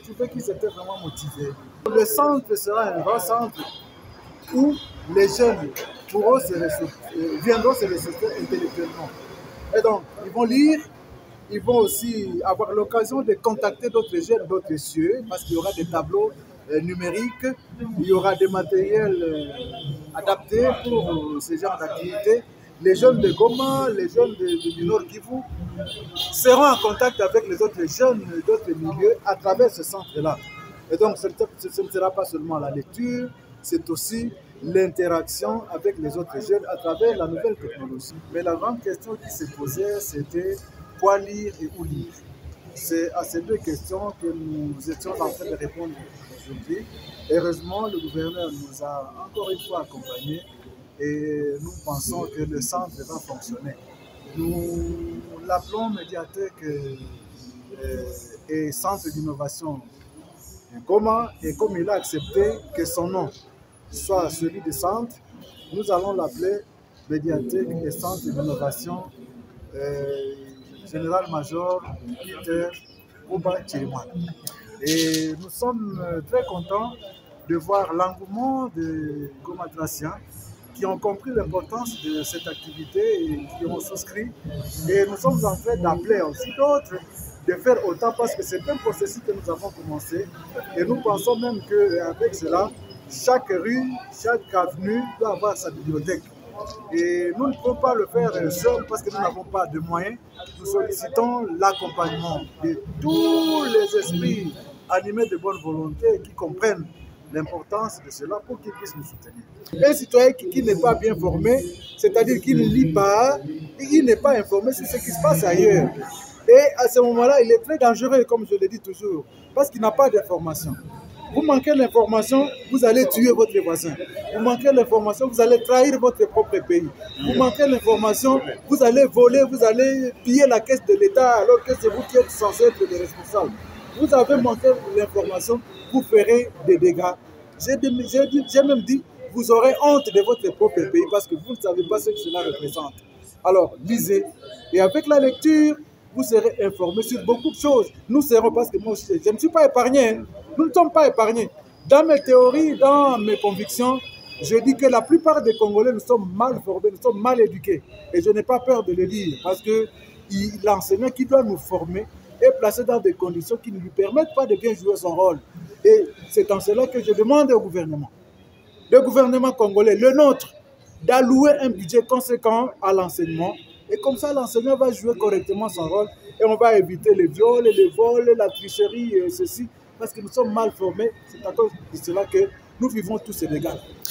trouvais qu'ils étaient vraiment motivés. Le centre sera un grand centre où les jeunes viendront se ressourcer intellectuellement. Et donc, ils vont lire, ils vont aussi avoir l'occasion de contacter d'autres jeunes, d'autres cieux, parce qu'il y aura des tableaux numériques, il y aura des matériels adaptés pour ce genre d'activité. Les jeunes de Goma, les jeunes du Nord Kivu seront en contact avec les autres jeunes d'autres milieux à travers ce centre-là. Et donc, ce ne sera pas seulement la lecture, c'est aussi l'interaction avec les autres jeunes à travers la nouvelle technologie. Mais la grande question qui se posait, c'était quoi lire et où lire. C'est à ces deux questions que nous étions en train de répondre aujourd'hui. Heureusement, le gouverneur nous a encore une fois accompagnés et nous pensons que le centre va fonctionner. Nous l'appelons médiathèque et centre d'innovation Goma, et comme il a accepté que son nom soit celui du centre, nous allons l'appeler médiathèque et centre d'innovation général-major Peter Kouba Tchirimana. Et nous sommes très contents de voir l'engouement des Gomatraciens qui ont compris l'importance de cette activité et qui ont souscrit. Et nous sommes en train d'appeler aussi d'autres de faire autant parce que c'est un processus que nous avons commencé. Et nous pensons même qu'avec cela, chaque rue, chaque avenue doit avoir sa bibliothèque. Et nous ne pouvons pas le faire seul parce que nous n'avons pas de moyens. Nous sollicitons l'accompagnement de tous les esprits animés de bonne volonté qui comprennent l'importance de cela pour qu'ils puissent nous soutenir. Un citoyen qui n'est pas bien formé, c'est-à-dire qui ne lit pas, il n'est pas informé sur ce qui se passe ailleurs. Et à ce moment-là, il est très dangereux, comme je le dis toujours, parce qu'il n'a pas d'information. Vous manquez l'information, vous allez tuer votre voisin. Vous manquez l'information, vous allez trahir votre propre pays. Vous manquez l'information, vous allez voler, vous allez piller la caisse de l'État alors que c'est vous qui êtes censé être les responsables. Vous avez manqué l'information, vous ferez des dégâts. J'ai même dit, vous aurez honte de votre propre pays parce que vous ne savez pas ce que cela représente. Alors, lisez. Et avec la lecture, vous serez informés sur beaucoup de choses. Nous serons, parce que moi aussi, je ne suis pas épargné. Nous ne sommes pas épargnés. Dans mes théories, dans mes convictions, je dis que la plupart des Congolais, nous sommes mal formés, nous sommes mal éduqués. Et je n'ai pas peur de le dire parce que l'enseignant qui doit nous former est placé dans des conditions qui ne lui permettent pas de bien jouer son rôle. Et c'est en cela que je demande au gouvernement, le gouvernement congolais, le nôtre, d'allouer un budget conséquent à l'enseignement. Et comme ça, l'enseignant va jouer correctement son rôle et on va éviter les viols, les vols, la tricherie et ceci. Parce que nous sommes mal formés, c'est à cause de cela que nous vivons tous ces dégâts.